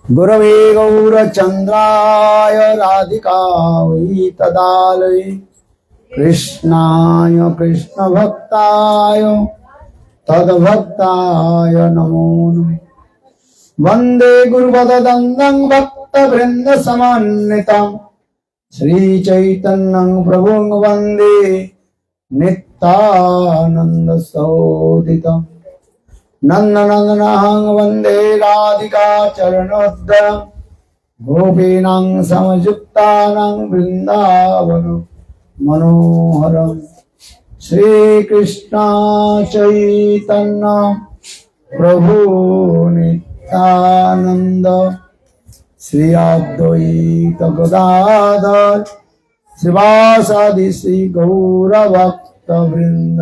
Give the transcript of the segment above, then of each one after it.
गुरवे गौरचन्द्राय राधिकायै तदालये कृष्णाय कृष्णभक्ताय तद्भक्ताय नमो नमः। वन्दे गुरुपदद्वन्द्वं भक्तवृन्दसमन्वितं श्रीचैतन्यं प्रभुं वन्दे नित्यानन्दसहोदितम्। नन्दनन्दनं वन्दे राधिका चरणोद्दयं गोपीनां समयुक्तानां वृन्दावन मनोहरं। श्रीकृष्ण चैतन्य प्रभु नित्यानंद श्री अद्वैत गदाधर श्रीवासादि श्री गौरभक्तवृंद।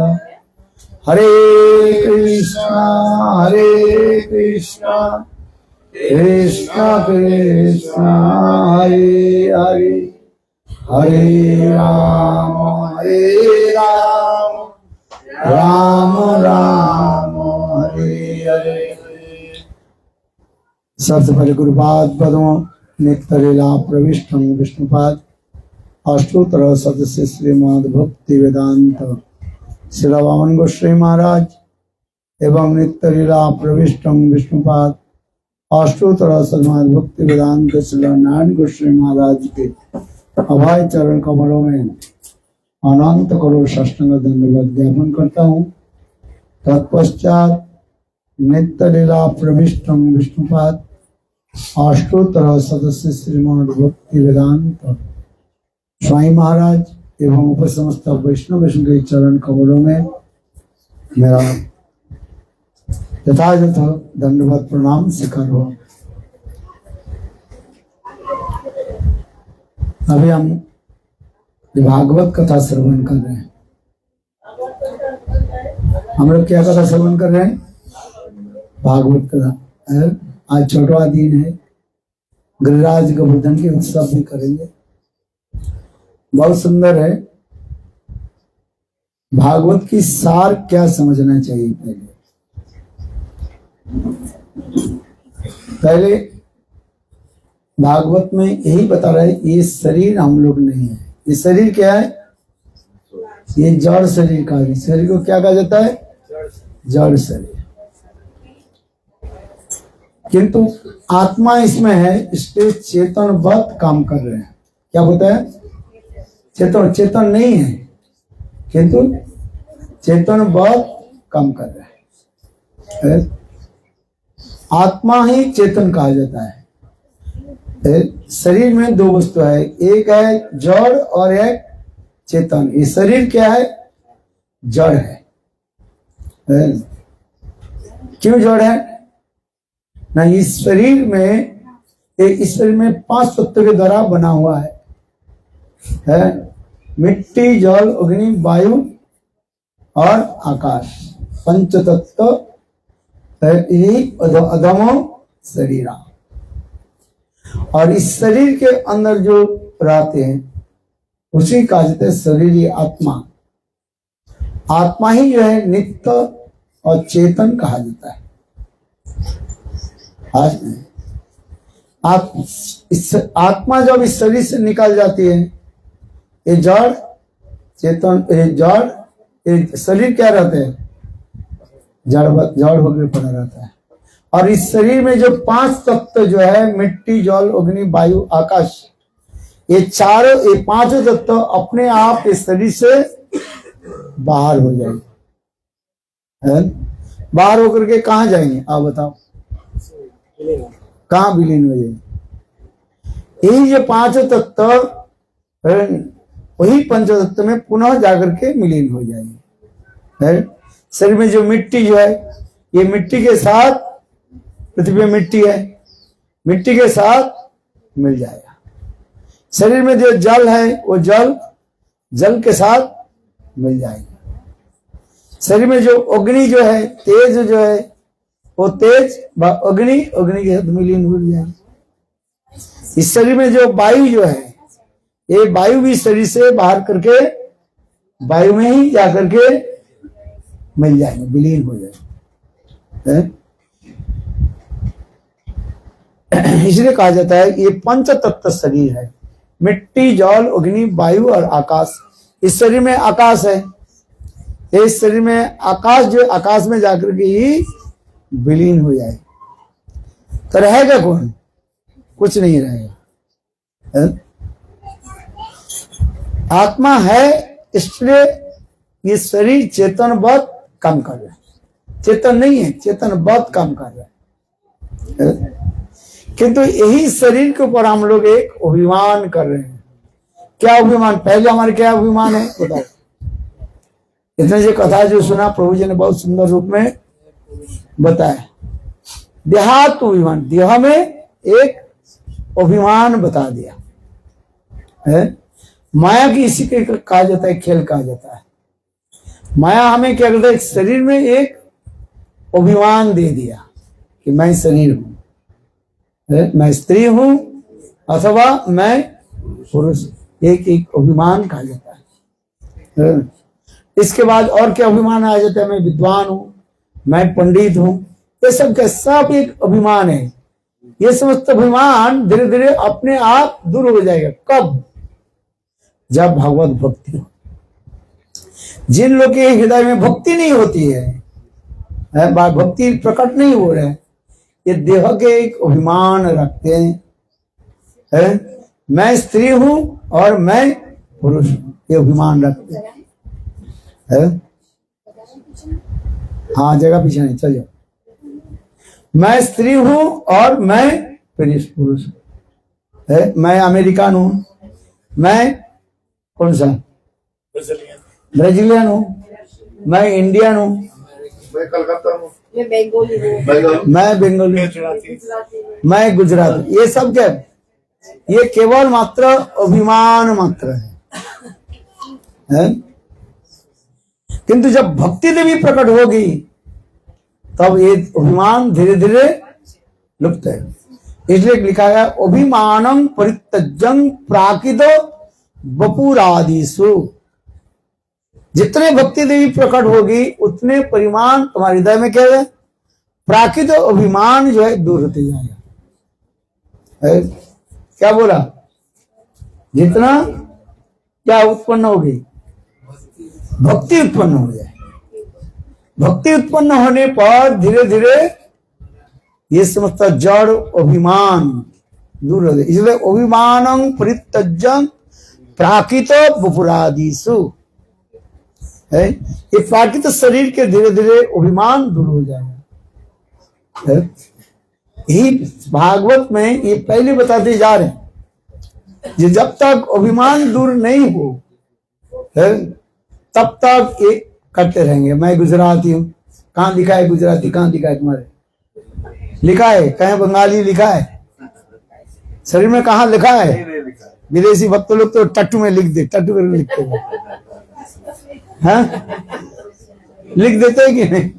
हरे कृष्णा कृष्णा कृष्णा हरे हरे, हरे राम राम राम हरे हरे। सबसे पहले गुरुपाद पदों नित्य लीला प्रविष्टं विष्णुपाद अष्टोत्तर सदस्य श्रीमद् भक्ति वेदांत श्री वामन गोस्वामी महाराज एवं नित्य लीला प्रविष्टं विष्णुपाद अष्टोत्तर श्रीमद् भक्ति वेदांत श्री नारायण गोस्वामी महाराज के अभय चरण कमलों में अनंत करोड़ साष्टांग धन्यवाद ज्ञापन करता हूँ। तत्पश्चात नित्य लीला प्रविष्टं विष्णुपाद अष्टोत्तर सदस्य श्रीमद् भक्ति वेदांत स्वामी महाराज एवं उपसमस्त वैष्णव के चरण कमलों में मेरा यथायथ धन्यवाद प्रणाम स्वीकार हो। अभी हम भागवत कथा श्रवण कर रहे हैं। हम लोग क्या कथा श्रवण कर रहे हैं? भागवत कथा। आज छठवां दिन है। गिरिराज गोवर्धन के उत्सव भी करेंगे। बहुत सुंदर है। भागवत की सार क्या समझना चाहिए? पहले भागवत में यही बता रहा है ये शरीर हम लोग नहीं है। ये शरीर क्या है? ये जड़ शरीर का है। शरीर को क्या कहा जाता है? जड़ शरीर। किंतु आत्मा इसमें है, इसलिए चेतनवत काम कर रहे हैं। क्या होता है? चेतन नहीं है किंतु चेतनवत काम कर रहे हैं। आत्मा ही चेतन कहा जाता है। शरीर में दो वस्तु है, एक है जड़ और एक चेतन। ये शरीर क्या है? जड़ है। क्यों जड़ है? ना इस शरीर में 5 तत्व के द्वारा बना हुआ है। मिट्टी, जल, अग्नि, वायु और आकाश। पंच तत्व यही अधमो शरीरा। और इस शरीर के अंदर जो रहते हैं उसी का कहते हैं शरीर आत्मा। आत्मा ही जो है नित्य और चेतन कहा जाता है। आत्मा जब इस शरीर से निकल जाती है, ये जड़ चेतन, ये शरीर क्या रहते हैं? जड़ होकर पड़ा रहता है। और इस शरीर में जो 5 तत्व जो है मिट्टी, जल, अग्नि, वायु, आकाश, ये 5 तत्व अपने आप इस शरीर से बाहर हो जाएंगे। बाहर होकर के कहाँ जाएंगे? आप बताओ, कहाँ विलीन हो जाएंगे? यही जो 5 तत्व वही पंच तत्व में पुनः जाकर के विलीन हो जाएंगे। शरीर में जो मिट्टी जो है, ये मिट्टी के साथ, पृथ्वी में मिट्टी है, मिट्टी के साथ मिल जाएगा। शरीर में जो जल है वो जल के साथ मिल जाएगा। शरीर में जो अग्नि जो है, तेज जो है, वो तेज अग्नि के साथ विलीन हो जाएगा। इस शरीर में जो वायु जो है, ये वायु भी शरीर से बाहर करके वायु में ही जाकर के मिल जाएंगे, विलीन हो जाएंगे। इसलिए कहा जाता है ये पंच तत्व शरीर है, मिट्टी, जल, अग्नि, वायु और आकाश। इस शरीर में आकाश है, इस शरीर में आकाश जो आकाश में जाकर के ही विलीन हो जाए तो रहेगा कौन? कुछ नहीं रहेगा। आत्मा है, इसलिए ये शरीर चेतनवत काम कर रहा है, चेतन नहीं है, चेतनवत काम कर रहा है। किंतु यही शरीर के ऊपर हम लोग एक अभिमान कर रहे हैं। क्या अभिमान? पहले हमारे क्या अभिमान है बताओ? इतने जो कथा जो सुना प्रभु जी ने बहुत सुंदर रूप में बताया। देहात अभिमान, देह में एक अभिमान बता दिया है। माया की इसी के कहा जाता है, खेल कहा जाता है। माया हमें क्या करता है? शरीर में एक अभिमान दे दिया कि मैं शरीर हूं, मैं स्त्री हूं अथवा मैं पुरुष, एक एक अभिमान कहा जाता है। इसके बाद और क्या अभिमान आ जाता है? मैं विद्वान हूं, मैं पंडित हूं, ये सब क्या? सब एक अभिमान है। ये समस्त अभिमान धीरे धीरे अपने आप दूर हो जाएगा। कब? जब भगवत भक्ति हो। जिन लोग के हृदय में भक्ति नहीं होती है, भक्ति प्रकट नहीं हो रहे, ये देह के एक अभिमान रखते हैं, मैं स्त्री हूं और मैं पुरुष हूं, ये अभिमान रखते हैं। हाँ, जगह पीछे नहीं, चल जाओ। मैं स्त्री हूं और मैं पुरुष हूं, मैं अमेरिकन हूं, मैं कौन सा ब्राजीलियन हूं, मैं इंडियन हूं, मैं कलकत्ता हूँ, मैं बंगाली हूँ, मैं बंगाली, मैं गुजराती। ये सब क्या? ये केवल मात्र अभिमान मात्र है। किंतु जब भक्ति देवी प्रकट होगी तब ये अभिमान धीरे धीरे लुप्त है। इसलिए लिखा गया अभिमानम परित्यजं प्राकृतो वपुरादिषु। जितने भक्ति देवी प्रकट होगी उतने परिमाण तुम्हारे हृदय में क्या है? प्राकृत अभिमान जो है दूर होते जाएगा। क्या बोला? जितना क्या उत्पन्न होगी? भक्ति उत्पन्न हो जाए। भक्ति उत्पन्न होने पर धीरे धीरे ये समस्त जड़ अभिमान दूर हो जाए। इसलिए अभिमानं परित्यज्यं प्राकृतो वपुरादिषु है। ये प्राकृत शरीर के धीरे धीरे अभिमान दूर हो जाएगा। यही भागवत में ये पहले बताते जा रहे हैं कि जब तक अभिमान दूर नहीं हो है, तब तक ये करते रहेंगे। मैं गुजराती हूँ, कहाँ लिखा है गुजराती? कहाँ लिखा है तुम्हारे? लिखा है कहीं? बंगाली लिखा है शरीर में? कहाँ लिखा है? विदेशी भक्त लोग तो टट्टू में लिख दे, टट्टू में लिखते हैं, हाँ? लिख देते हैं कि नहीं?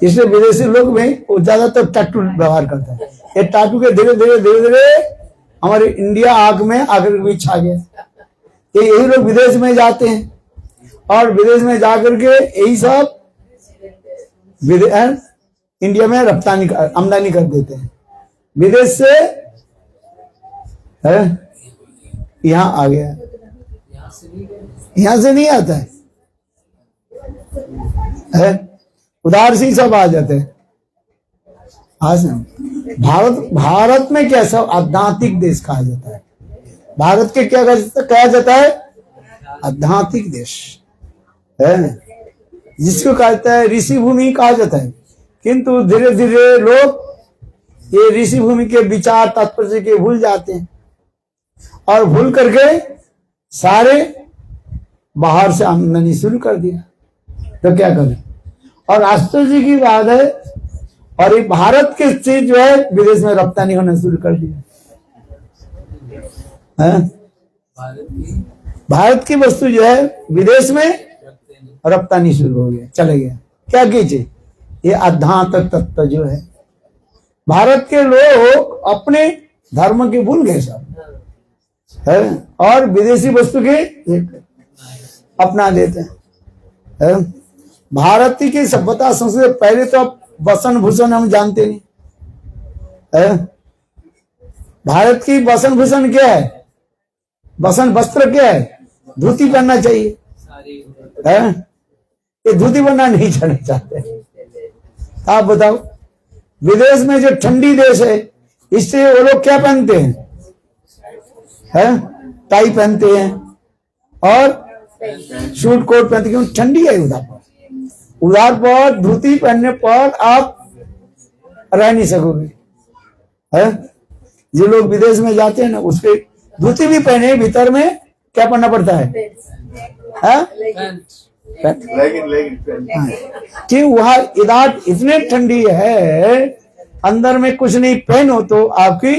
इसलिए विदेशी लोग में वो ज्यादातर टैटू व्यवहार करता है। ये टैटू के धीरे धीरे हमारे इंडिया आग में आकर भी छा गया। ये यही लोग विदेश में जाते हैं और विदेश में जाकर के यही सब इंडिया में रफ्तानी आमदनी कर देते हैं। विदेश से यहाँ आ गया, यहाँ से नहीं आता है। उधार से ही सब आ जाते हैं। आज भारत में क्या सब आध्यात्मिक देश कहा जाता है। भारत के क्या कहा जाता है? आध्यात्मिक देश है, जिसको कहा जाता है ऋषि भूमि कहा जाता है। किंतु धीरे धीरे लोग ये ऋषि भूमि के विचार तात्पर्य के भूल जाते हैं और भूल करके सारे बाहर से आमदनी शुरू कर दिया। तो क्या करें? और आश्चर्य की बात है, और ये भारत के चीज जो है विदेश में रफ्तानी होना शुरू कर दिया है। भारत की वस्तु जो है विदेश में रफ्तानी शुरू हो गया, चले गया। क्या कीजिए? ये आध्यात्मिक तत्व जो है, भारत के लोग अपने धर्म के भूल गए सब है और विदेशी वस्तु के अपना देते हैं। भारत की सभ्यता संस्कृति पहले तो बसन भूषण हम जानते नहीं है? भारत की बसन भूषण क्या है? बसन वस्त्र क्या है? धोती पहनना चाहिए है? ये धोती पहनना नहीं चाहते। आप बताओ, विदेश में जो ठंडी देश है इससे वो लोग क्या पहनते हैं? टाई पहनते हैं और सूट कोट पहनते हैं। क्यों? ठंडी है उधर पर। उधर पर धोती पहनने पर आप रह नहीं सकोगे है? जो लोग विदेश में जाते हैं ना, उसके धोती भी पहने, भीतर में क्या पहनना पड़ता है? कि वहां इधर इतने ठंडी है, अंदर में कुछ नहीं पहनो तो आपकी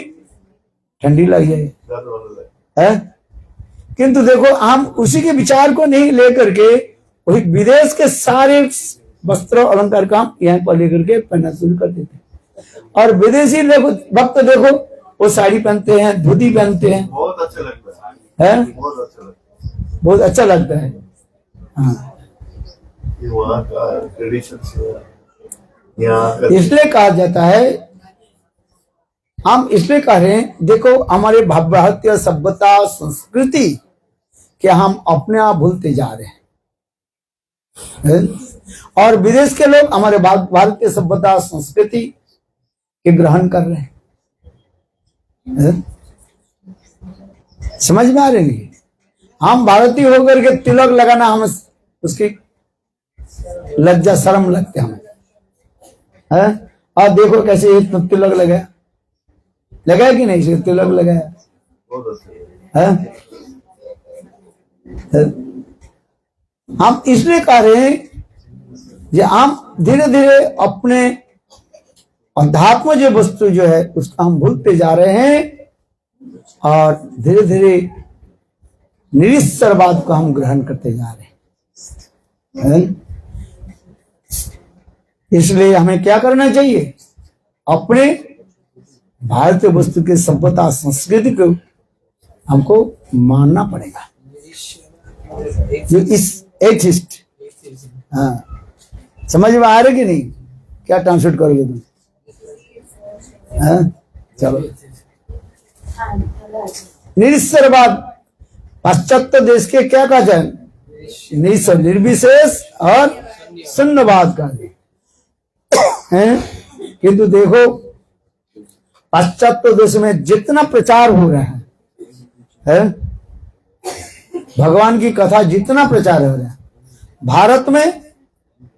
ठंडी लग जाए है? किंतु देखो, हम उसी के विचार को नहीं लेकर के वही विदेश के सारे वस्त्र अलंकार का हम यहाँ पर लेकर के पहनना शुरू कर देते हैं। और विदेशी देखो, भक्त देखो, वो साड़ी पहनते हैं, धोती पहनते हैं, बहुत अच्छा लगता है, बहुत अच्छा लगता है। हाँ, वहाँ का ट्रेडिशन यहाँ इसलिए कहा जाता है, हम इसलिए कह रहे हैं, देखो हमारे भारतीय सभ्यता संस्कृति के हम अपने आप भूलते जा रहे हैं और विदेश के लोग हमारे भारतीय सभ्यता संस्कृति के ग्रहण कर रहे हैं। समझ में आ रही है? हम भारतीय होकर के तिलक लगाना, हम उसकी लज्जा शर्म लगते हमें है? और देखो कैसे तिलक लगाया कि नहीं? तिलक लगाया है? हम इसलिए कह रहे हैं कि हम धीरे धीरे अपने अध्यात्म जो वस्तु जो है उसका हम भूलते जा रहे हैं और धीरे धीरे निरीश्वरवाद को हम ग्रहण करते जा रहे हैं। इसलिए हमें क्या करना चाहिए? अपने भारतीय वस्तु के सभ्यता संस्कृति को हमको मानना पड़ेगा। जो इस एथिस्ट, हाँ, समझ में आ रहा कि नहीं? क्या ट्रांसलेट करोगे तुम? चलो, निरीश्वरवाद पाश्चात्य देश के क्या कहा जाए? निर्विशेष और शून्यवाद का है। किंतु देखो, पाश्चात्य देश में जितना प्रचार हो रहा है भगवान की कथा जितना प्रचार हो रहा है, भारत में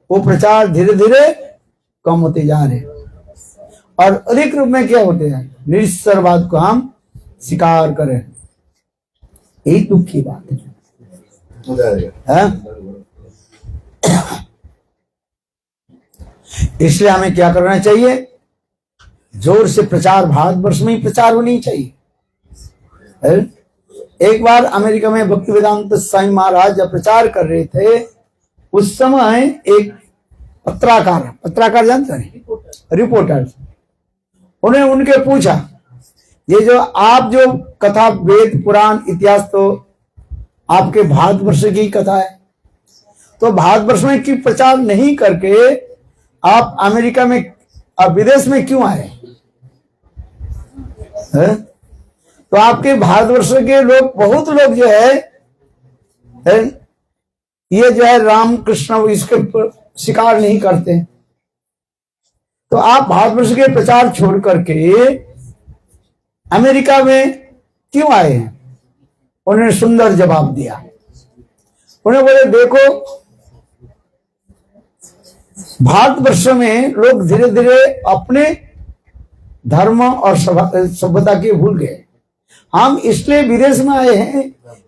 वो प्रचार धीरे धीरे कम होते जा रहे हैं और अधिक रूप में क्या होते हैं? निरीश्वरवाद को हम स्वीकार करें। यही दुख की बात है। इसलिए हमें क्या करना चाहिए? जोर से प्रचार, भारतवर्ष में ही प्रचार होनी चाहिए है? एक बार अमेरिका में भक्तिवेदांत स्वामी महाराज जब प्रचार कर रहे थे, उस समय एक पत्रकार जानते हैं, रिपोर्टर, उन्हें उनके पूछा, ये जो आप जो कथा वेद पुराण इतिहास तो आपके भारतवर्ष की कथा है, तो भारतवर्ष में क्यों प्रचार नहीं करके आप अमेरिका में विदेश में क्यों आए? तो आपके भारतवर्ष के लोग, बहुत लोग जो है ये जो है राम कृष्ण इसके शिकार नहीं करते, तो आप भारतवर्ष के प्रचार छोड़ करके अमेरिका में क्यों आए हैं? उन्होंने सुंदर जवाब दिया। उन्हें बोले, देखो भारतवर्ष में लोग धीरे धीरे अपने धर्म और सभ्यता के भूल गए। हम इसलिए विदेश में आए हैं,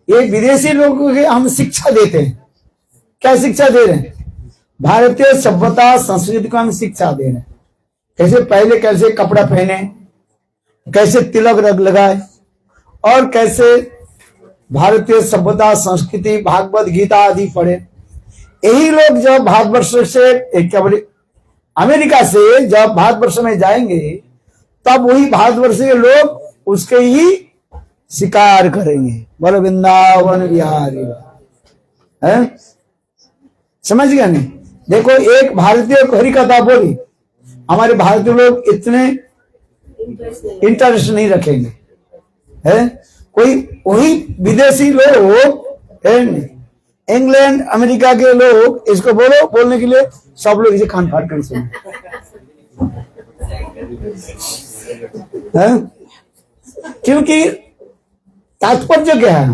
ये विदेशी लोगों के हम शिक्षा देते हैं। क्या शिक्षा दे रहे हैं? भारतीय सभ्यता संस्कृति को हम शिक्षा दे रहे हैं। कैसे पहले कैसे कपड़ा पहने, कैसे तिलक लगाए और कैसे भारतीय सभ्यता संस्कृति भागवत गीता आदि पढ़े। यही लोग जब भारतवर्ष से क्या बोले अमेरिका से जब भारतवर्ष में जाएंगे, तब वही भारतवर्ष के लोग उसके ही शिकार करेंगे। बोलो वृंदावन बिहारी है? समझ गया नहीं? देखो, एक भारतीय हरि कथा बोली हमारे भारतीय लोग इतने इंटरेस्ट नहीं रखेंगे, है कोई वही विदेशी लोग इंग्लैंड अमेरिका के लोग इसको बोलने के लिए सब लोग इसे कान फाड़ कर सुने, क्योंकि तात्पर्य क्या है,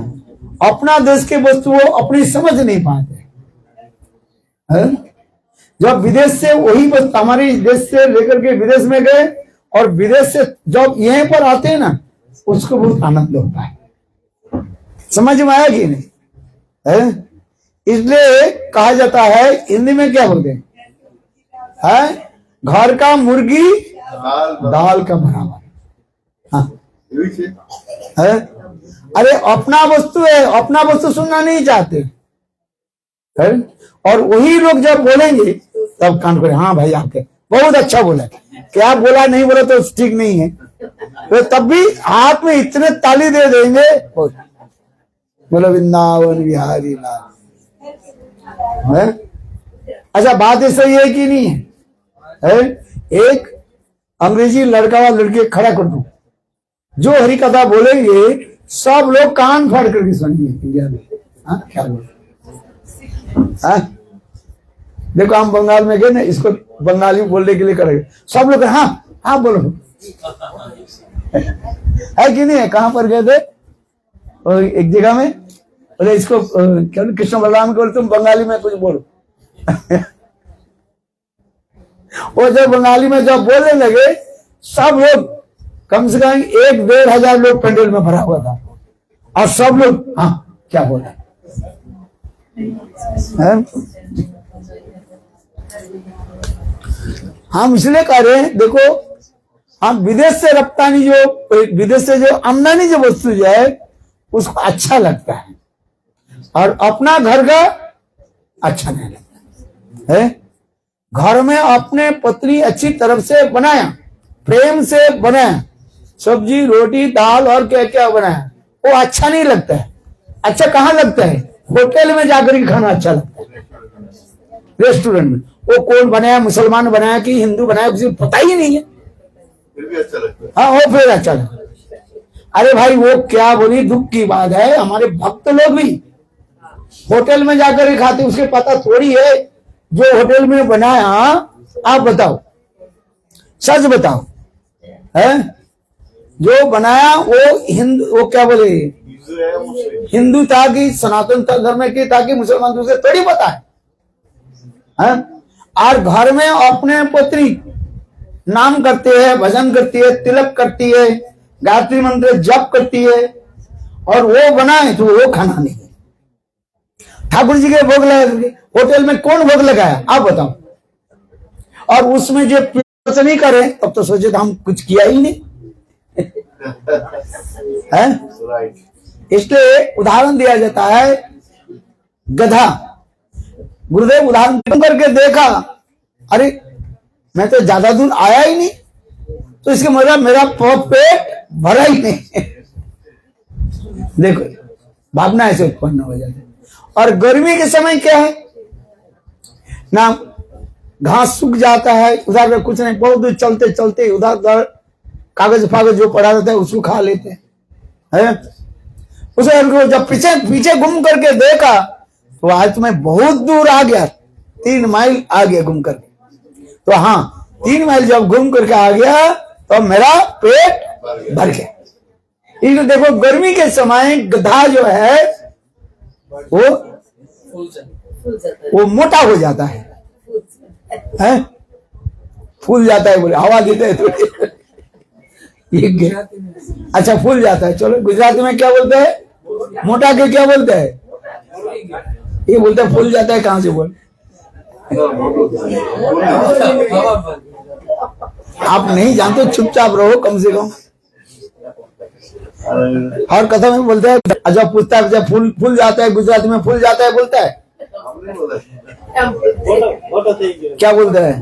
अपना देश के वस्तु वो अपनी समझ नहीं पाते है? जब विदेश से वही वस्तु हमारे देश से लेकर के विदेश में गए और विदेश से जब यहीं पर आते हैं ना, उसको बहुत आनंद होता है। समझ में आया कि नहीं है? इसलिए कहा जाता है, हिंदी में क्या बोलते हैं, घर का मुर्गी दाल का बराबर। हाँ है? अरे अपना वस्तु है, अपना वस्तु सुनना नहीं चाहते है? और वही लोग जब बोलेंगे तब कान खोले, हाँ भाई आपके बहुत अच्छा बोला, क्या बोला नहीं बोला तो ठीक नहीं है, तो तब भी हाथ में इतने ताली दे देंगे, बोलो वृंदावन बिहारी लाल है। अच्छा बात सही है कि नहीं है? एक अंग्रेजी लड़का व लड़के खड़ा कर दो, जो हरि कथा बोलेंगे सब लोग कान फाड़ करके सुनेंगे इंडिया में। हाँ क्या बोल, देखो हम बंगाल में गए ना, इसको बंगाली बोलने के लिए करेंगे, सब लोग हाँ हाँ बोलो है कि नहीं है? कहां पर गए थे? और एक जगह में बोले इसको क्या कृष्ण बलराम को, तुम बंगाली में कुछ बोलो वो जब बंगाली में जब बोलने लगे, सब लोग कम से कम 1-1,500 लोग पंडाल में भरा हुआ था, और सब लोग हाँ क्या बोला है? हम इसलिए कह रहे हैं, देखो हम विदेश से रफ्तानी जो विदेश से जो आमदनी जो वस्तु जो है उसको अच्छा लगता है, और अपना घर का अच्छा नहीं लगता है। घर में अपने पत्नी अच्छी तरफ से बनाया, प्रेम से बनाया, सब्जी रोटी दाल और क्या क्या बनाया, वो अच्छा नहीं लगता है। अच्छा कहाँ लगता है? होटल में जाकर के खाना अच्छा लगता है, रेस्टोरेंट में। वो कौन बनाया, मुसलमान बनाया कि हिंदू बनाया, किसी को पता ही नहीं है, फिर भी अच्छा लगता है। हाँ वो फिर अच्छा लगता है। अरे भाई वो क्या बोली, दुख की बात है, हमारे भक्त लोग भी होटल में जाकर के खाते, उसके पता थोड़ी है जो होटल में बनाया। आप बताओ, सच बताओ है, जो बनाया वो वो क्या बोले, हिंदू था कि सनातन धर्म की था कि मुसलमान, दूसरे थोड़ी पता है? और घर में अपने पत्नी नाम करते हैं, भजन करती है, तिलक करती है, गायत्री मंत्र जप करती है, और वो बनाए तो वो खाना नहीं है। ठाकुर जी के भोग लगा, होटल में कौन भोग लगाया आप बताओ? और उसमें जो नहीं करे तब तो सोचे हम कुछ किया ही नहीं है? इसलिए उदाहरण दिया जाता है, गधा, गुरुदेव उदाहरण करके देखा, अरे मैं तो ज्यादा दूर आया ही नहीं, तो इसके मतलब मेरा पेट भरा ही नहीं देखो भावना ऐसे उत्पन्न हो जाती है। और गर्मी के समय क्या है ना, घास सूख जाता है, उधर कुछ नहीं, बहुत दूर चलते चलते उधर उधर कागज फागज जो पड़ा रहता है उसको खा लेते हैं। उसे जब पीछे पीछे घूम करके देखा तो आज तो मैं बहुत दूर आ गया, 3 माइल आ गया घूम करके। तो हाँ 3 माइल जब घूम करके आ गया तो मेरा पेट भर गया। इसलिए देखो गर्मी के समय गधा जो है वो मोटा हो जाता है, फूल जाता है, बोले हवा देते है तो अच्छा फूल जाता है। चलो गुजराती में क्या बोलते हैं, मोटा के क्या बोलते हैं? ये बोलते हैं फूल जाता है। कहां से बोल, आप नहीं जानते, चुपचाप रहो कम से कम। हर कथा में बोलते हैं, जब पूछता है जब फूल जाता है, गुजराती में फूल जाता है बोलता है, क्या बोलते हैं?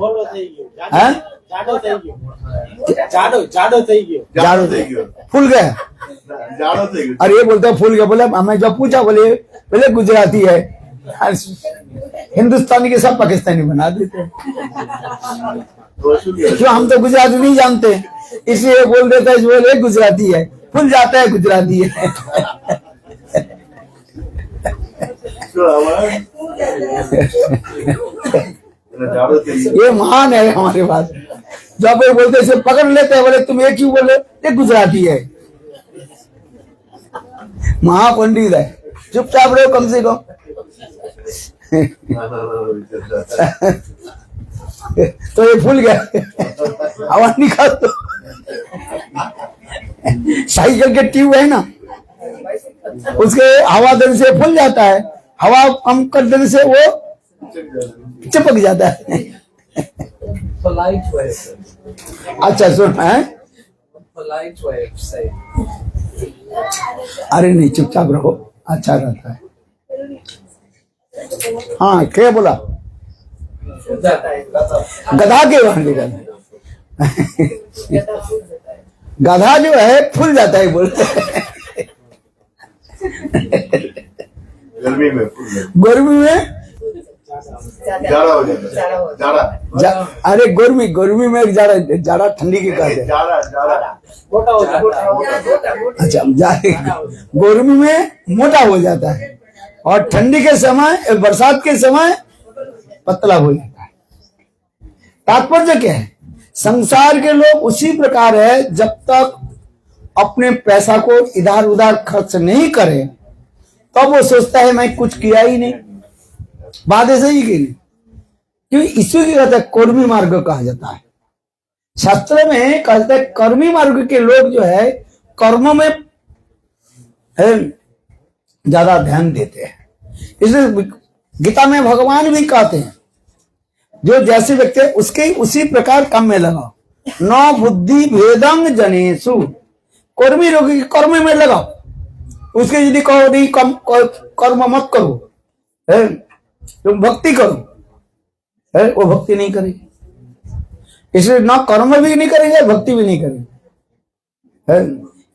फूल गया, अरे ये बोलते हैं फूल गया। बोले मैं जब पूछा, बोले गुजराती है, हिंदुस्तानी के सब पाकिस्तानी बना देते हैं। वसूल क्यों, हम तो गुजराती नहीं जानते, इसलिए बोल देता है बोले गुजराती है, भूल जाता है गुजराती है। ये महान है हमारे पास। जब वो बोलते से पकड़ लेते हैं, बोले तुम ये क्यों बोले, ये गुजराती है, महापंडित है, चुपचाप रहो कम से कम। तो ये भूल गया, हवा निकाल दो। साइकिल के ट्यूब है ना, उसके हवा देने से फूल जाता है, हवा कम कर देने से वो चिपक जाता है। Polite way. अच्छा सुन है, Polite way of saying. अरे नहीं चुपचाप रहो, अच्छा रहता है। हाँ क्या बोला, गधा के वहां निकल, गधा जो है फूल जाता है बोलते हैं। गर्मी में फूल जाता है। गर्मी में जाड़ा हो जाता है। जाड़ा अरे गर्मी में जाड़ा, जाड़ा ठंडी के कहते हैं। जाड़ा जाड़ा मोटा हो जाता है। अच्छा गर्मी में मोटा हो जाता है, और ठंडी के समय, बरसात के समय पतला हो जाता है। तात्पर्य क्या है, संसार के लोग उसी प्रकार है, जब तक अपने पैसा को इधर उधर खर्च नहीं करे तब वो सोचता है मैं कुछ किया ही नहीं। बात ऐसे ही की नहीं, क्योंकि इसी की कहते हैं कर्मी मार्ग कहा जाता है। शास्त्र में कहते हैं कर्मी मार्ग के लोग जो है कर्म में ज्यादा ध्यान देते हैं। इसलिए गीता में भगवान भी कहते हैं जो जैसे व्यक्ति है उसके उसी प्रकार काम में लगाओ, न बुद्धि भेदंग जनेषु। कर्मी लोग कर्म में लगाओ, उसके यदि कहो नहीं कर्म मत करो, तुम भक्ति करो, वो भक्ति नहीं करेगी। इसलिए न कर्म भी नहीं करेंगे, भक्ति भी नहीं करेंगे।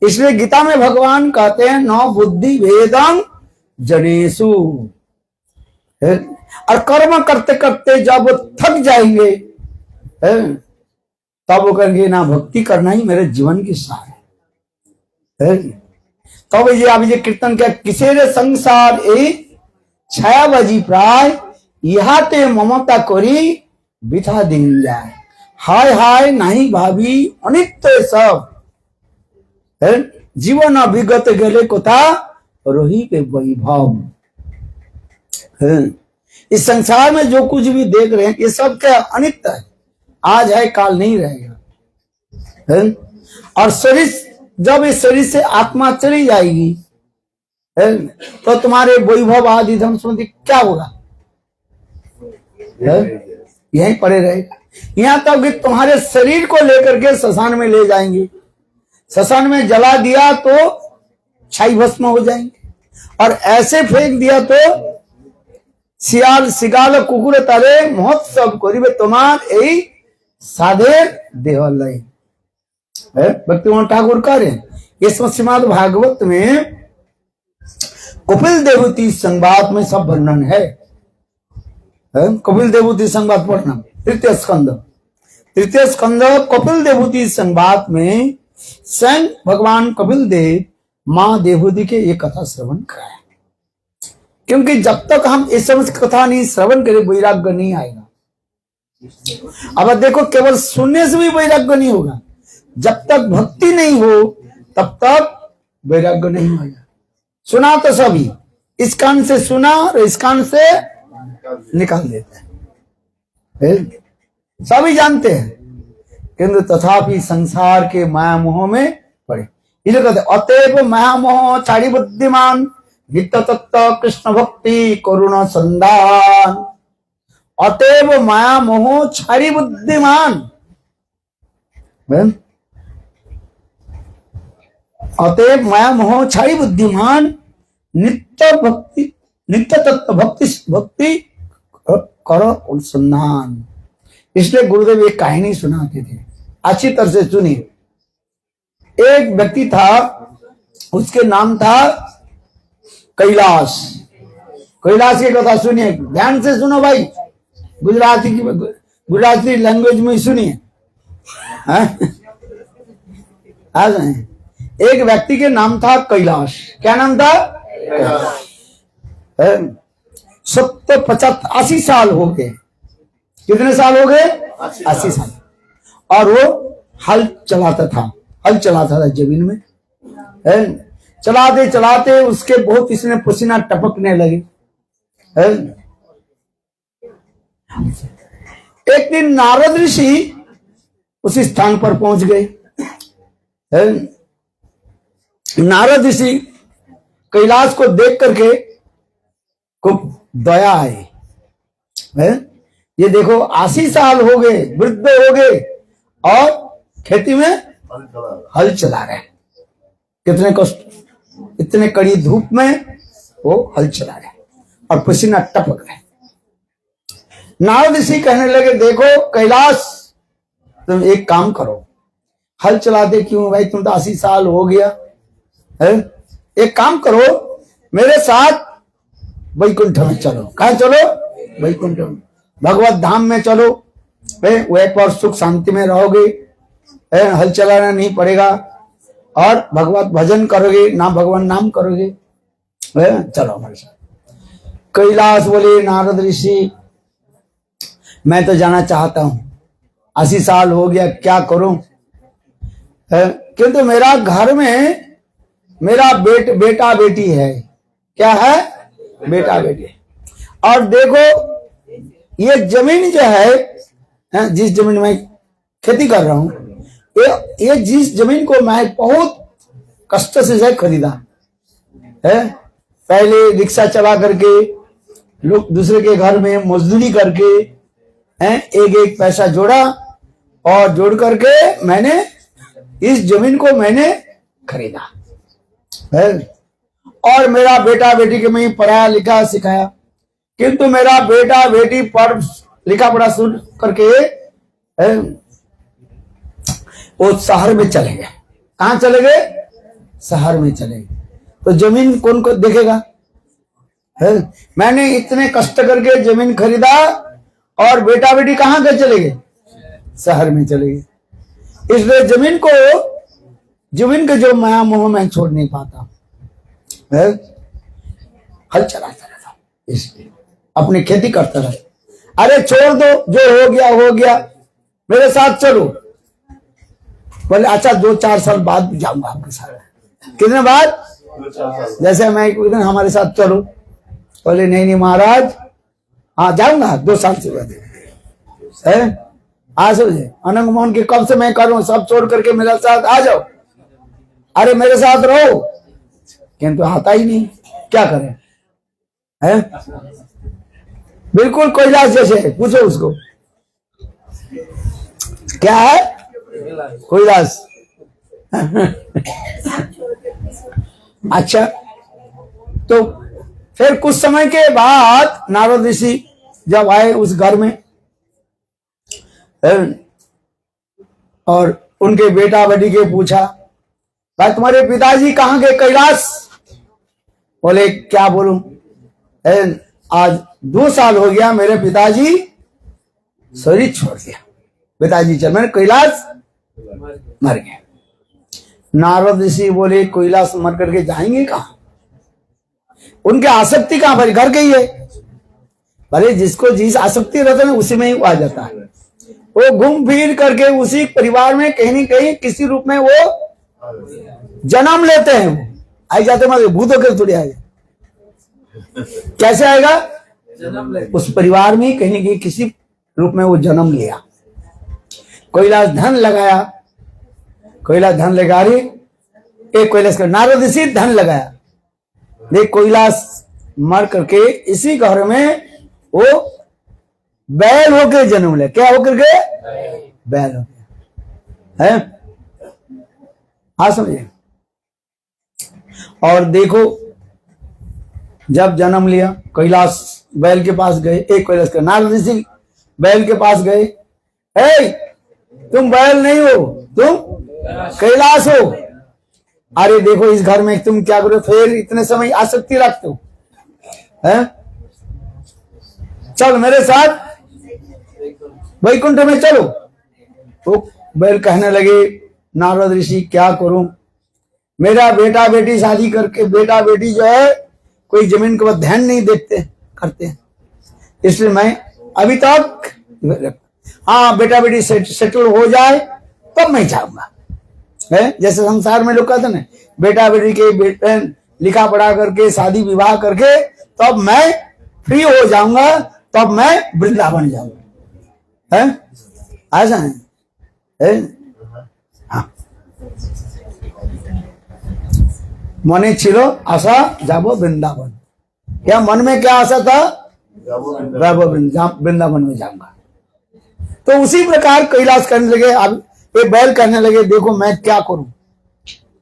इसलिए गीता में भगवान कहते हैं न बुद्धि भेदं जनेषु। और कर्म करते करते जब थक जाएंगे तब वो कहेंगे ना भक्ति करना ही मेरे जीवन की सार है। तब ये अब ये कीर्तन क्या, किसे रे संसार ए छायाबाजी प्राय इहाते ममता करी बिथा दिन जाए। हाय हाय नहीं भाभी अनित्य सब जीवन विगत गेले कोथा रोही के वैभव। इस संसार में जो कुछ भी देख रहे हैं ये सब क्या अनित्य है, आज है काल नहीं रहेगा। और शरीर जब इस शरीर से आत्मा चली जाएगी तो तुम्हारे वैभव आदि धन संपत्ति क्या होगा, यहीं पड़े रहेगा। यहाँ तक कि तुम्हारे शरीर को लेकर के श्मशान में ले जाएंगे, श्मशान में जला दिया तो छाई भस्म हो जाएंगे, और ऐसे फेंक दिया तो सियाल सिगाल कुकुर तारे महोत्सव करिबे तुम्हार यही साधे देह लय। भक्तिमान ठाकुर कह रहे हैं इस श्रीमद् भागवत में कपिल देवती संवाद में सब वर्णन है। कपिल देवती संवाद वर्णन तृतीय स्कंद कपिल देवती संवाद में स्वयं भगवान कपिल देव माँ देवहूति के ये कथा श्रवण कराए, क्योंकि जब तक हम इस समझ कथा नहीं श्रवण करें वैराग्य नहीं आएगा। अब देखो केवल सुनने से भी वैराग्य नहीं होगा, जब तक भक्ति नहीं हो तब तक वैराग्य नहीं होगा। सुना तो सभी, इस कान से सुना और इस कान से निकाल देते हैं, सभी जानते हैं, किंतु तथापि संसार के माया मोह में पड़े। इसलिए कहते अतएव माया मोह छाड़ी बुद्धिमान नित्य तत्व कृष्ण भक्ति करुणा संधान। अतएव माया मोह छाड़ी बुद्धिमान, अतएव माया मोह छाड़ी बुद्धिमान नित्य भक्ति नित्य तत्व भक्ति करो अनुसंधान। इसलिए गुरुदेव एक कहानी सुनाते थे, अच्छी तरह से सुनिए। एक व्यक्ति था, उसके नाम था कैलाश। कैलाश की कथा सुनिए, ध्यान से सुनो भाई, गुजराती लैंग्वेज में सुनिए। एक व्यक्ति के नाम था कैलाश। क्या नाम था? 80 साल हो गए। कितने साल हो गए? 80 साल। और वो हल चलाता था जमीन में। चलाते चलाते उसके बहुत इसमें पसीना टपकने लगे। एक दिन नारद ऋषि उस स्थान पर पहुंच गए। नारद ऋषि कैलाश को देख करके खूब दया आई। ये देखो 80 साल हो गए, वृद्ध हो गए और खेती में हल चला रहे। कितने कष्ट, इतने कड़ी धूप में वो हल चला रहे और पसीना टपक रहे। नारद ऋषि कहने लगे, देखो कैलाश, तुम एक काम करो, हल चलाते क्यों भाई, तुम तो 80 साल हो गया है। एक काम करो, मेरे साथ वैकुंठ में चलो। कहा चलो? वैकुंठ में, भगवत धाम में चलो। वो एक बार सुख शांति में रहोगे, हल चलाना नहीं पड़ेगा और भगवत भजन करोगे, भगवान नाम करोगे। चलो हमारे साथ। कैलाश बोले, नारद ऋषि मैं तो जाना चाहता हूं, 80 साल हो गया, क्या करूं? किंतु मेरा घर में मेरा बेटा बेटी है। क्या है? बेटा बेटी। और देखो ये जमीन जो है, जिस जमीन में खेती कर रहा हूं, ये जिस जमीन को मैं बहुत कष्ट से खरीदा है। पहले रिक्शा चला करके, लोग दूसरे के घर में मजदूरी करके एक पैसा जोड़ा और जोड़ करके मैंने इस जमीन को मैंने खरीदा है। और मेरा बेटा बेटी के मैं पढ़ाया लिखा सिखाया, किंतु मेरा बेटा बेटी पढ़ लिखा पढ़ा सुन करके वो शहर में चले गए। कहां चले गए? शहर में चले गए। तो जमीन कौन को देखेगा? मैंने इतने कष्ट करके जमीन खरीदा और बेटा बेटी कहां गए? चले गए? शहर में चले गए। इसलिए जमीन के जो माया मोह में छोड़ नहीं पाता है, हल चलाता रहता, इसलिए अपनी खेती करता रहता। अरे छोड़ दो, जो हो गया, मेरे साथ चलो। बोले अच्छा 2-4 साल बाद जाऊंगा आपके साथ। कितने बाद? जैसे मैं एक दिन हमारे साथ चलो। बोले नहीं महाराज, हाँ जाऊंगा 2 साल से बाद है। आज अनंग मोहन के कब से मैं करूं, सब छोड़ करके मेरे साथ आ जाओ। अरे मेरे साथ रहो, किंतु आता ही नहीं, क्या करें? है बिल्कुल कैलाश जैसे है। पूछो उसको क्या है? कैलाश। अच्छा, तो फिर कुछ समय के बाद नारद ऋषि जब आए उस घर में और उनके बेटा बेटी के पूछा, भाई तुम्हारे पिताजी कहाँ गए? कैलाश। बोले क्या बोलूं, आज 2 साल हो गया मेरे पिताजी शरीर छोड़ दिया। पिताजी चल, मैंने कैलाश मर गए। नारद ऋषि बोले कैलाश मर करके जाएंगे कहां? उनकी आसक्ति कहां पर? घर गई है। भले जिसको जिस आसक्ति रहता है उसी में ही आ जाता है। वो घूम फिर करके उसी परिवार में कहीं न कहीं किसी रूप में वो जन्म लेते हैं। वो आई जाते मतलब भूत होकर थोड़ी आएगा। कैसे आएगा? उस परिवार में कहीं न कहीं किसी रूप में वो जन्म लिया। कैलाश धन लगाया, कैलाश धन लगा रही, एक कैलाश का नारद ऋषि धन लगाया। देख कैलाश मर करके इसी घर में वो बैल होकर जन्म ले। क्या होकर के? बैल होकर है। हाँ समझे। और देखो जब जन्म लिया कैलाश बैल के पास गए। एक कैलाश का नारद ऋषि बैल के पास गए। तुम बैल नहीं हो, तुम कैलाश हो। अरे देखो इस घर में तुम क्या करो, फिर इतने समय आसक्ति रखते हो है? चल मेरे साथ वैकुंठ में चलो। वो बैल कहने लगे, नारद ऋषि क्या करूं, मेरा बेटा बेटी शादी करके, बेटा बेटी जो है कोई जमीन के बाद ध्यान नहीं देते करते, इसलिए मैं अभी तक, हाँ बेटा बेटी सेटल हो जाए तब मैं जाऊंगा। जैसे संसार में लोग कहते ना, बेटा बेटी के लिखा पढ़ा करके शादी विवाह करके तब मैं फ्री हो जाऊंगा, तब मैं वृंदावन जाऊंगा, है ऐसा है? हाँ, मने छिलो आशा जाबो वृंदावन। क्या मन में क्या आशा था? वृंदावन में जाऊंगा। तो उसी प्रकार कैलाश करने लगे। अब ये बैल कहने लगे, देखो मैं क्या करूं।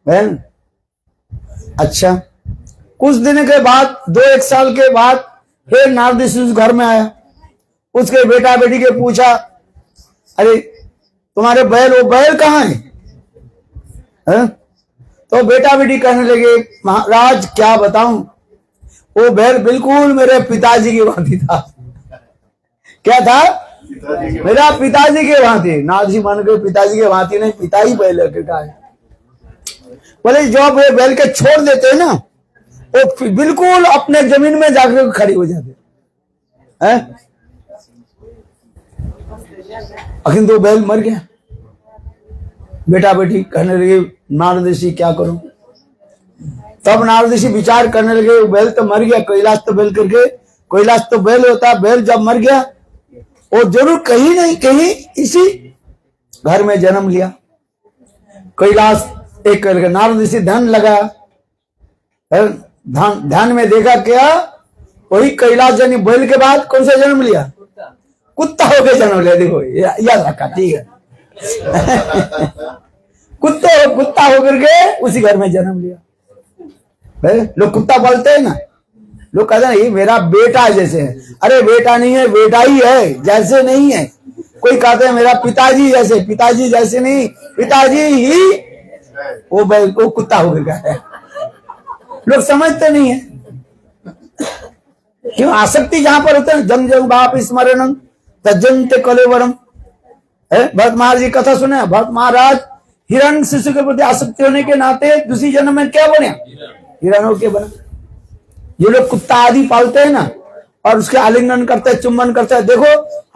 बैल अच्छा, कुछ दिन के बाद, 2-1 साल के बाद फिर नारद ऋषि उस घर में आया। उसके बेटा बेटी के पूछा, अरे तुम्हारे बैल, वो बैल कहाँ है? तो बेटा बेटी कहने लगे, महाराज क्या बताऊं, वो बैल बिल्कुल मेरे पिताजी की भांति था। क्या था? मेरा पिताजी के भांति। नारद जी मान के पिताजी के भांति नहीं, पिता ही बैल का है। बोले जब वे बैल के छोड़ देते हैं ना, वो बिल्कुल अपने जमीन में जाकर खड़ी हो जाते हैं। अखिन तो बैल मर गया। बेटा बेटी कहने लगे, नारद ऋषि क्या करूं। तब नारद ऋषि विचार करने लगे, बैल तो मर गया, कैलाश तो बैल करके, कैलाश तो बैल होता, बैल जब मर गया वो जरूर कहीं नहीं कहीं इसी घर में जन्म लिया। कैलाश एक नारद ऋषि ध्यान लगा, ध्यान में देखा क्या, वही कैलाश यानी बैल के बाद कौन सा जन्म लिया? कुत्ता होके जन्म लिया। देखो याद रखा, ठीक है। कुत्ता होकर के उसी घर में जन्म लिया। लोग कुत्ता पालते हैं ना, लोग कहते हैं ये मेरा बेटा जैसे है। अरे बेटा नहीं है, बेटा ही है, जैसे नहीं है। कोई कहते हैं मेरा पिताजी जैसे, पिताजी जैसे नहीं, पिताजी ही वो कुत्ता होकर का है। लोग समझते नहीं है क्यों। आसक्ति जहां पर होते हैं, जंग जंग बाप स्मरण तजंते कलेवरम। भरत महाराज जी कथा सुने, भरत महाराज हिरण शिशु के प्रति आसक्ति होने के नाते दूसरी जन्म में क्या बने? हिरण होके बना। ये लोग कुत्ता आदि पालते हैं ना, और उसके आलिंगन करते हैं, चुम्बन करते हैं, देखो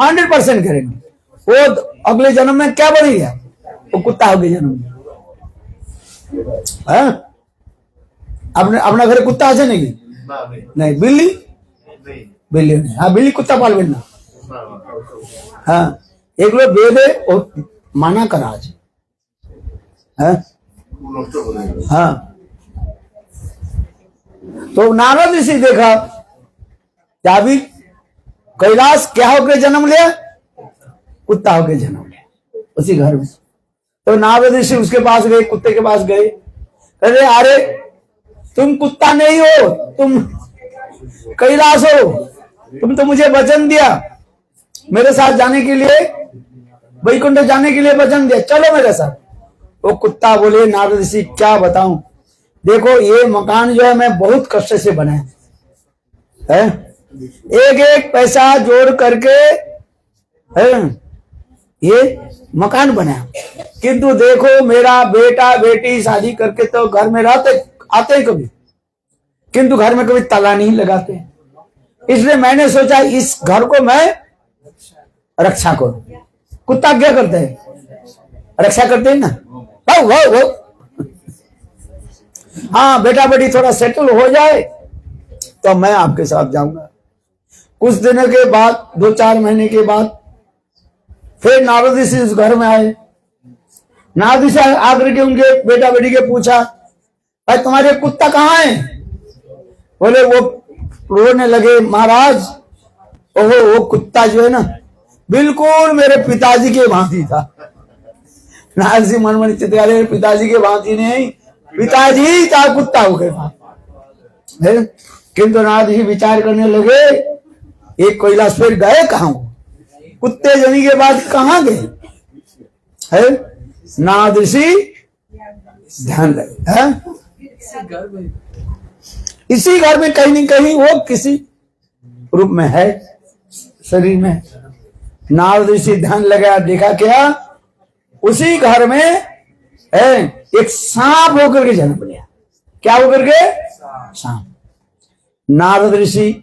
100% करेंगे वो अगले जन्म में क्या बनेगा? वो कुत्ता होके जन्म। अपना घर कुत्ता है नहीं? नहीं। बिल्ली? बिल्ली नहीं। हाँ, बिल्ली कुत्ता पाल बेना। हाँ, एक लोग वेद है माना करा आज। हाँ, तो नारद ऋषि देखा क्या भी कैलाश क्या होकर जन्म लिया? कुत्ता होकर जन्म लिया उसी घर में। तो नारद ऋषि उसके पास गए, कुत्ते के पास गए, अरे अरे तुम कुत्ता नहीं हो, तुम कैलाश हो, तुम तो मुझे वचन दिया मेरे साथ जाने के लिए, वैकुंठ जाने के लिए वचन दिया, चलो मेरे साथ। वो कुत्ता बोले, नारद ऋषि क्या बताऊं, देखो ये मकान जो है मैं बहुत कष्ट से बनाया है, एक एक पैसा जोड़ करके है ये मकान बनाया, किंतु देखो मेरा बेटा बेटी शादी करके तो घर में रहते आते कभी, किंतु घर में कभी ताला नहीं लगाते। इसलिए मैंने सोचा इस घर को मैं रक्षा करूं। कुत्ता क्या करते हैं? रक्षा करते हैं ना। वो हाँ, बेटा बेटी थोड़ा सेटल हो जाए तो मैं आपके साथ जाऊंगा। कुछ दिनों के बाद, 2-4 महीने के बाद फिर नारद ऋषि उस घर में आए। नारद ऋषि आकर के उनके बेटा बेटी के पूछा, भाई तुम्हारे कुत्ता कहाँ है? बोले वो रोने लगे, महाराज ओहो वो कुत्ता जो है ना बिल्कुल मेरे पिताजी के भांति था। नारद ऋषि मन मन चित्कार, पिताजी के भांति नहीं, पिताजी था कुत्ता हो गया। किंतु नारद ऋषि विचार करने लगे, एक कैलाश फिर गए कहां? कुत्ते जनी के बाद कहां गए? है नारद ऋषि ध्यान लगे है इसी घर में कहीं न कहीं वो किसी रूप में है, शरीर में। नारद ऋषि ध्यान लगाया, देखा क्या, उसी घर में एक सांप होकर के जन्म लिया। क्या होकर के? सांप। नारद ऋषि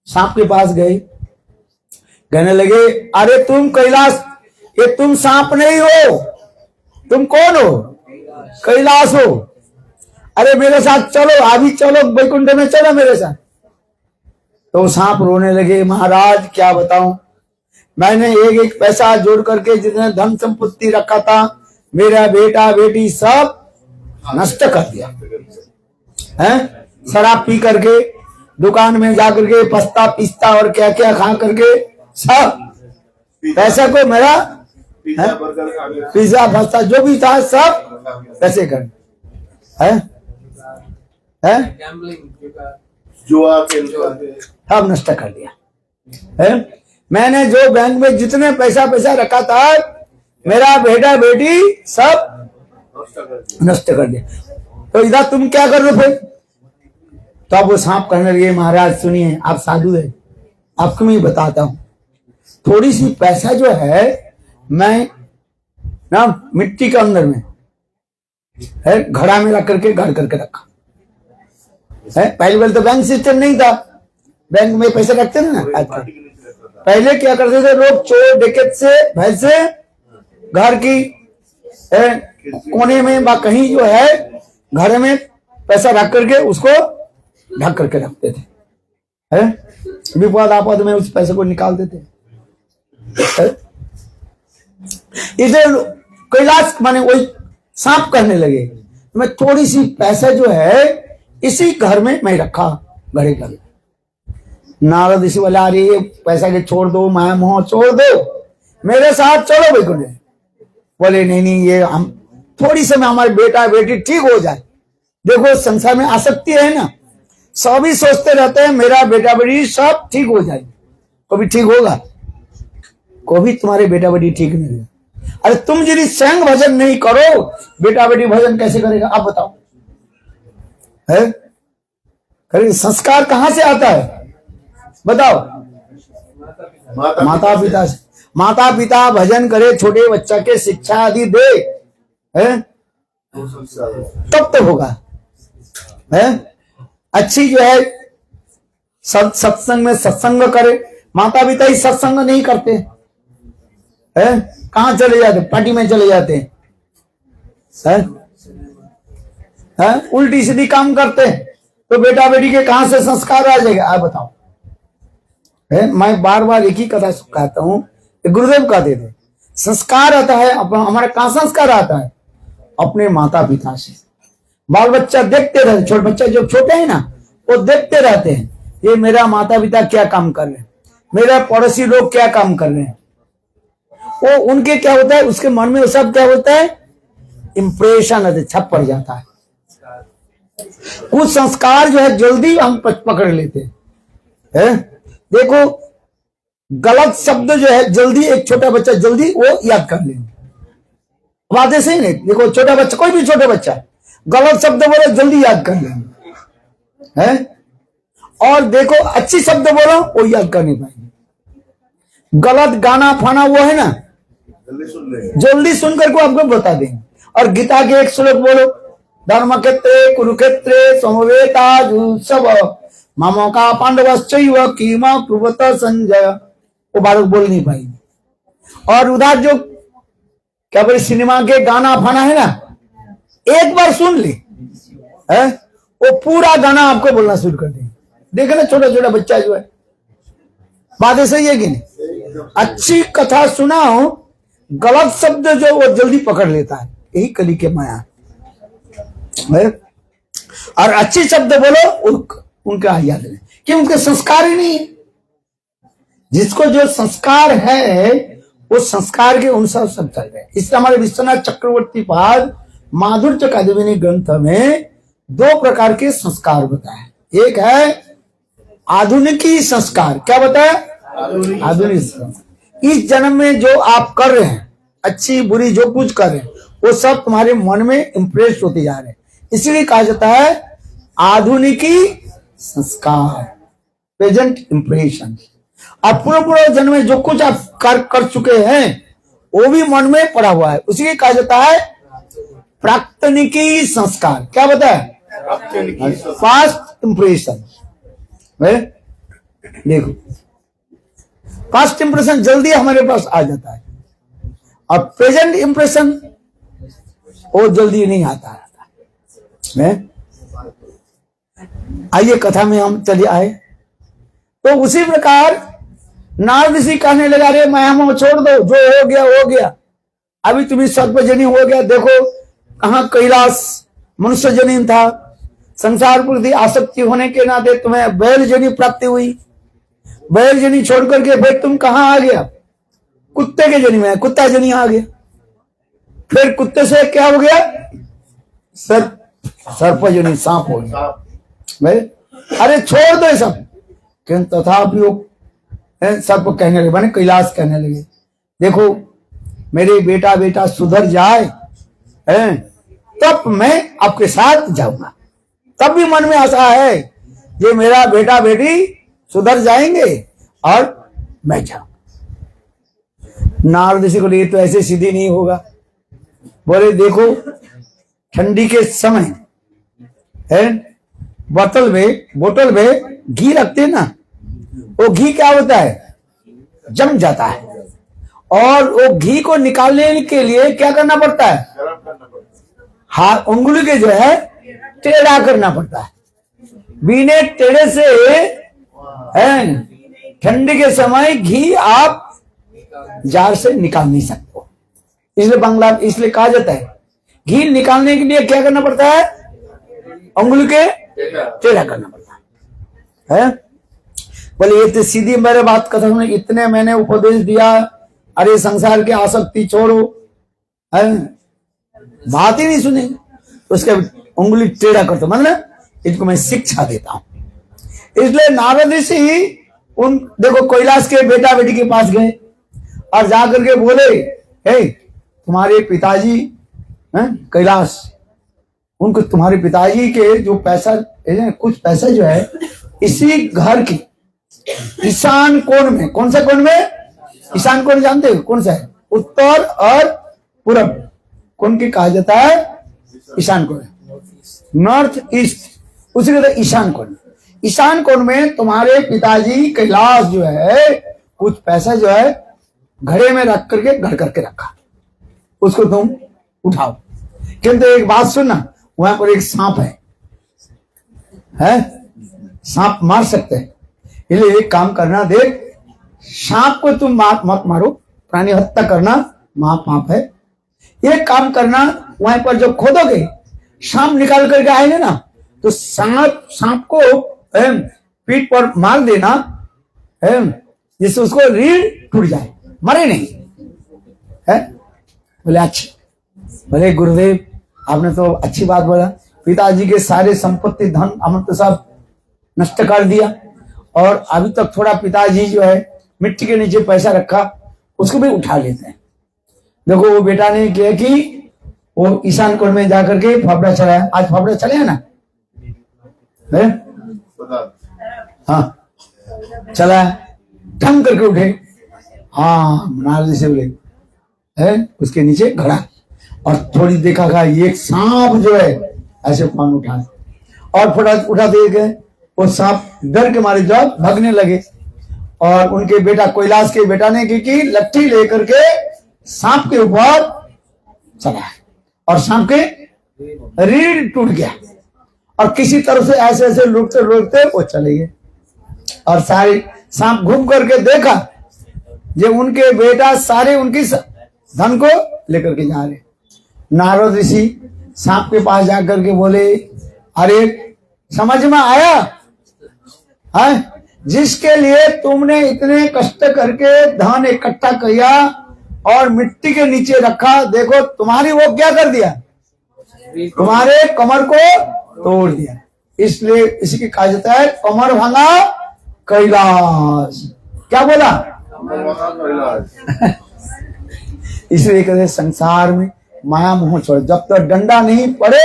सांप के पास गए, कहने लगे, अरे तुम कैलाश, ये तुम सांप नहीं हो, तुम कौन हो? कैलाश हो। अरे मेरे साथ चलो, अभी चलो वैकुंठ में, चलो मेरे साथ। तो सांप रोने लगे, महाराज क्या बताऊं, मैंने एक एक पैसा जोड़ करके जितने धन संपत्ति रखा था, मेरा बेटा बेटी सब नष्ट कर दिया है। शराब पी करके, दुकान में जाकर के पस्ता पिस्ता और क्या क्या खा करके सब पैसे को मेरा पिज्जा पास्ता जो भी था सब पैसे कर है जुआ सब नष्ट कर दिया है। मैंने जो बैंक में जितने पैसा रखा था, मेरा बेटा बेटी सब नष्ट कर दिया। तो इधर तुम क्या कर रहे हो फिर? तो अब वो सांप कहने लगे, महाराज सुनिए, आप साधु है, आपको मैं बताता हूं, थोड़ी सी पैसा जो है मैं ना मिट्टी के अंदर में है घड़ा में रख करके गाड़ करके रखा है। पहले तो बैंक सिस्टम नहीं था, बैंक में पैसे रखते थे ना। पहले क्या करते थे लोग, चोर डकैत से भय से घर की कोने में বা कहीं जो है घर में पैसा रख करके उसको ढक करके रखते थे, विपद आपद में उस पैसे को निकाल देते। इधर कैलाश माने वही सांप करने लगे, मैं थोड़ी सी पैसा जो है इसी घर में मैं रखा, घड़े का। नारद ऋषि बोला, अरे ये पैसा के छोड़ दो, माया मोह छोड़ दो, मेरे साथ चलो वैकुंठ। बोले नहीं नहीं, ये हम थोड़ी समय हमारे बेटा बेटी ठीक हो जाए। देखो संसार में आसक्ति है ना, सभी सोचते रहते हैं मेरा बेटा बेटी सब ठीक हो जाए, कभी ठीक होगा? कभी तुम्हारे बेटा बेटी ठीक नहीं होगा। अरे तुम यदि स्वयं भजन नहीं करो, बेटा बेटी भजन कैसे करेगा? आप बताओ है? करें संस्कार कहां से आता है बताओ? माता पिता से। माता पिता भजन करे, छोटे बच्चा के शिक्षा आदि दे, है तब तो होगा है। अच्छी जो है सत्संग में सत्संग करे, माता पिता ही सत्संग नहीं करते है, कहां चले जाते? पार्टी में चले जाते हैं, उल्टी सीधी काम करते हैं, तो बेटा बेटी के कहां से संस्कार आ जाएगा? आप बताओ है। मैं बार बार एक ही कथा कहता हूं, गुरुदेव कहते थे, संस्कार आता है हमारा कहां संस्कार आता है? अपने माता पिता से। बाल बच्चा देखते रहते, छोटे बच्चे जो छोटे हैं ना, वो देखते रहते हैं, ये मेरा माता पिता क्या काम कर रहे हैं, मेरा पड़ोसी लोग क्या काम कर रहे हैं, वो उनके क्या होता है, उसके मन में वो सब क्या होता है, इंप्रेशन छप पड़ जाता है। कुछ संस्कार जो है जल्दी हम पकड़ लेते हैं। देखो गलत शब्द जो है जल्दी एक छोटा बच्चा जल्दी वो याद कर लेंगे, बात ऐसे ही नहीं। देखो छोटा बच्चा, कोई भी छोटा बच्चा गलत शब्द बोलो जल्दी याद कर लेंगे है, और देखो अच्छी शब्द बोलो वो याद कर नहीं पाएंगे। गलत गाना फाना वो है ना, जल्दी सुन करके आपको बता देंगे। और गीता के एक श्लोक बोलो, धर्म क्षेत्रे कुरुक्षेत्रे समवेताजुत्सव मामो का पांडवश्चैव किमा कुर्वत संजय, वो बालक बोल नहीं पाएंगे। और उधर जो क्या बोले सिनेमा के गाना फाना है ना, एक बार सुन ले है, वो पूरा गाना आपको बोलना शुरू कर देंगे। देखे ना छोटा छोटा बच्चा जो है, बात सही है कि नहीं? अच्छी कथा सुनाओ, गलत शब्द जो वो जल्दी पकड़ लेता है, यही कली के माया है। और अच्छी शब्द बोलो उनका याद नहीं, कि उनके संस्कार ही नहीं है। जिसको जो संस्कार है वो संस्कार के अनुसार सब चल रहे हैं। इसलिए हमारे विश्वनाथ चक्रवर्ती पाद माधुर्य कादम्बिनी ग्रंथ में दो प्रकार के संस्कार बताए। एक है आधुनिकी संस्कार, क्या बताया? आधुनिक संस्कार। इस जन्म में जो आप कर रहे हैं, अच्छी बुरी जो कुछ कर रहे हैं, वो सब तुम्हारे मन में इंप्रेस होते जा रहे हैं, इसलिए कहा जाता है आधुनिकी संस्कार, प्रेजेंट इंप्रेशन। आप पूर्व जन्म में जो कुछ आप कर चुके हैं वो भी मन में पड़ा हुआ है, उसी के कहा जाता है प्राक्तनिकी संस्कार। क्या बताया? Past impression. देखो पास्ट इंप्रेशन जल्दी हमारे पास आ जाता है और प्रेजेंट इंप्रेशन वो जल्दी नहीं आता है। आइए कथा में हम चले आए। तो उसी प्रकार नारद ऋषि कहने लगा, रे माया छोड़ दो, जो हो गया हो गया, अभी तुम्हें सर्पजनी हो गया। देखो कहाँ कैलाश मनुष्य जनी था, संसार प्रति आसक्ति होने के नाते तुम्हें बैल जनी प्राप्ति हुई, बैल जनी छोड़ करके भाई तुम कहाँ आ गया? कुत्ते के जनी में, कुत्ता जनी आ गया। फिर कुत्ते से क्या हो गया? सर्पजनी, सांप हो गया। भाई अरे छोड़ दो ये सब, किंतु तथापि वो सर्प कहने लगे, माने कैलाश कहने लगे, देखो मेरे बेटा सुधर जाए तब मैं आपके साथ जाऊंगा। तब भी मन में आशा है ये मेरा बेटा बेटी सुधर जाएंगे और मैं जाऊंगा। नारद ऋषि को लिए तो ऐसे सीधी नहीं होगा। बोले देखो ठंडी के समय बोतल में घी रखते हैं ना, वो घी क्या होता है? जम जाता है, और वो घी को निकालने के लिए क्या करना पड़ता है? हाथ उंगली के जो है टेढ़ा करना पड़ता है। बिना टेढ़े से ठंडी के समय घी आप जार से निकाल नहीं सकते। इसलिए कहा जाता है घी निकालने के लिए क्या करना पड़ता है? उंगली के टेढ़ा करना पड़ता है। बोले ये तो सीधी मेरे बात कथा में इतने मैंने उपदेश दिया, अरे संसार की आसक्ति छोड़ो, बात ही नहीं सुने। उसके उंगली टेढ़ा करते, मतलब इसको मैं शिक्षा देता हूं। इसलिए नारद ऋषि उन देखो कैलाश के बेटा बेटी के पास गए और जाकर के बोले, हे तुम्हारे पिताजी कैलाश, उनको तुम्हारे पिताजी के जो पैसा, कुछ पैसा जो है इसी घर की ईशान कोण में, कौन सा कोण में? ईशान कोण जानते हो कौन सा है? उत्तर और पूर्व कोण की कहा जाता है ईशान कोण, नॉर्थ ईस्ट, उसी का ईशान कोण। ईशान कोण में तुम्हारे पिताजी कैलाश जो है कुछ पैसा जो है घड़े में रख करके घर करके रखा, उसको तुम उठाओ। किंतु एक बात सुनना, वहां पर एक सांप है? सांप मार सकते हैं, इसलिए एक काम करना, देख सांप को तुम मत मारो, प्राणी हत्या करना महापाप है। एक काम करना, वहां पर जो खोदोगे सांप निकाल करके आएंगे ना, तो सांप को पीठ पर मार देना जिससे उसको रीढ़ टूट जाए, मरे नहीं है। बोले अच्छा, बोले गुरुदेव आपने तो अच्छी बात बोला, पिताजी के सारे संपत्ति धन अमृत सब नष्ट कर दिया, और अभी तक थोड़ा पिताजी जो है मिट्टी के नीचे पैसा रखा, उसको भी उठा लेते हैं। देखो वो बेटा ने किया कि वो ईशान कोण में जाकर के फाफड़ा चलाया। आज फाफड़ा चले है ना? हाँ चला, ठंग करके उठे। हाँ नारद से बोले उसके नीचे घड़ा, और थोड़ी देखा था ये सांप जो है ऐसे पान उठा, और फटाफट उठा दे गए। वो सांप डर के मारे जब भागने लगे, और उनके बेटा कैलाश के बेटा ने की लट्ठी लेकर के सांप के ऊपर चला, और सांप के रीढ़ टूट गया, और किसी तरह से ऐसे ऐसे लुटते वो चले गए। और सारे सांप घूम करके देखा जो उनके बेटा सारे उनकी धन को लेकर के जा रहे। नारद ऋषि सांप के पास जाकर के बोले, अरे समझ में आया है? जिसके लिए तुमने इतने कष्ट करके धन इकट्ठा किया और मिट्टी के नीचे रखा, देखो तुम्हारी वो क्या कर दिया? तुम्हारे कमर को तोड़ दिया। इसलिए इसकी कहा जाता है कमर भांगा कैलाश। क्या बोला? इसलिए कहते संसार में माया मोह छोड़, जब तक डंडा नहीं पड़े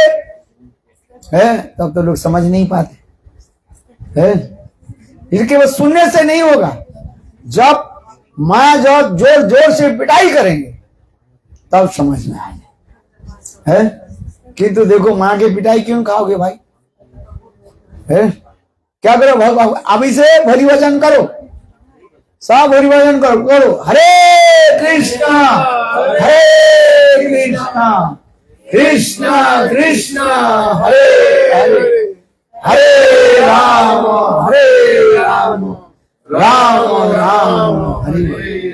है तब तो लोग समझ नहीं पाते है। इसके बस सुनने से नहीं होगा, जब माया जब जोर जोर से पिटाई करेंगे तब समझ में आएगा, है। किंतु देखो माँ की पिटाई क्यों खाओगे भाई, है। क्या करो भगवान, अभी से हरि भजन करो, सब हरि भजन करो। हरे कृष्णा कृष्णा कृष्णा हरे हरे, हरे राम राम राम हरे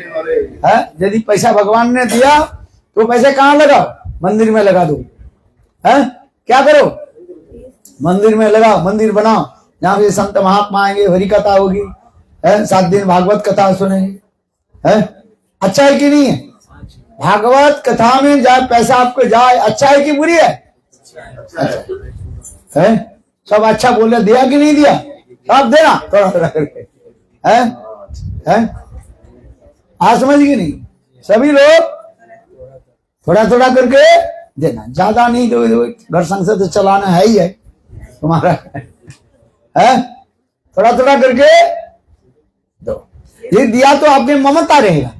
हरे। है, यदि पैसा भगवान ने दिया तो पैसे कहाँ लगाओ, मंदिर में लगा दो, है। क्या करो, मंदिर में लगाओ, मंदिर बनाओ, जहां से संत महात्मा आएंगे, हरि कथा होगी, है, 7 दिन भागवत कथा सुनेंगे, है। अच्छा है कि नहीं है? भागवत कथा में जाए पैसा आपको जाए, अच्छा है कि बुरी है? अच्छा है। सब अच्छा बोले, दिया कि नहीं दिया? सब देना थोड़ा थोड़ा करके, है। आज समझ गए नहीं, सभी लोग थोड़ा थोड़ा करके देना, ज्यादा नहीं दो, घर संसार तो चलाना है ही है तुम्हारा, है। थोड़ा थोड़ा करके दो, ये दिया तो आपके ममता रहेगा,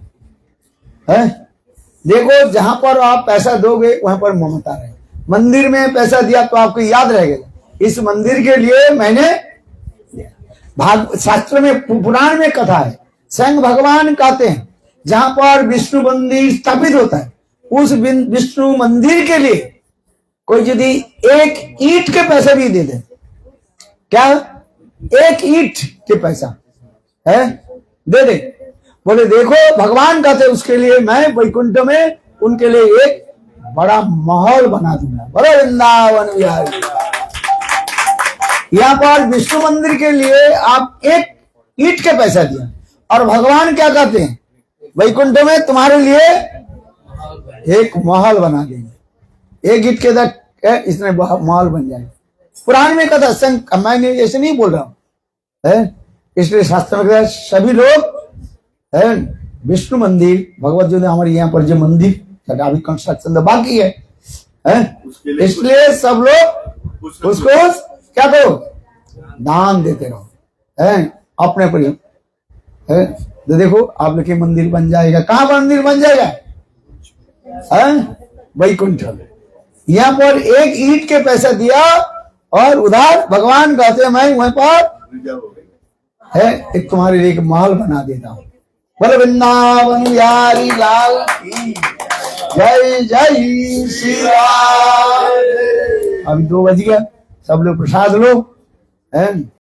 है। देखो जहां पर आप पैसा दोगे वहां पर ममता रहेगा। मंदिर में पैसा दिया तो आपको याद रहेगा, इस मंदिर के लिए मैंने शास्त्र में पुराण में कथा है, स्वयं भगवान कहते हैं जहां पर विष्णु मंदिर स्थापित होता है, उस विष्णु मंदिर के लिए कोई यदि 1 ईंट के पैसे भी दे दे, क्या 1 ईंट के पैसा, है, दे दे, बोले देखो भगवान कहते उसके लिए मैं वैकुंठ में उनके लिए एक बड़ा महल बना दूंगा, बोलो वृंदावन विहारी। यहाँ पर विष्णु मंदिर के लिए आप 1 ईंट के पैसा दिया, और भगवान क्या कहते हैं, वैकुंठ में तुम्हारे लिए एक महल बना देंगे, 1 ईंट के दर इसमें महल बन जाएगा। पुराण में कथा, संग मैं ऐसे नहीं बोल रहा हूं, है। इसलिए शास्त्र में सभी लोग, है, विष्णु मंदिर भगवत जो हमारे यहाँ पर जो मंदिर अभी कंस्ट्रक्शन तो बाकी है, इसलिए सब लोग उसको क्या करो, दान देते रहो, है, अपने पर, है। तो देखो आप लोग मंदिर बन जाएगा, कहाँ पर मंदिर बन जाएगा, है, वैकुंठ। यहाँ पर 1 ईंट के पैसा दिया और उधर भगवान कहते हैं मैं वहां पर, है, एक तुम्हारे लिए एक महल बना देता हूं। बोले वृंदावन बिहारी लाल की जय, जय श्री राम। अभी 2 बज गया, सब लोग प्रसाद लो, है।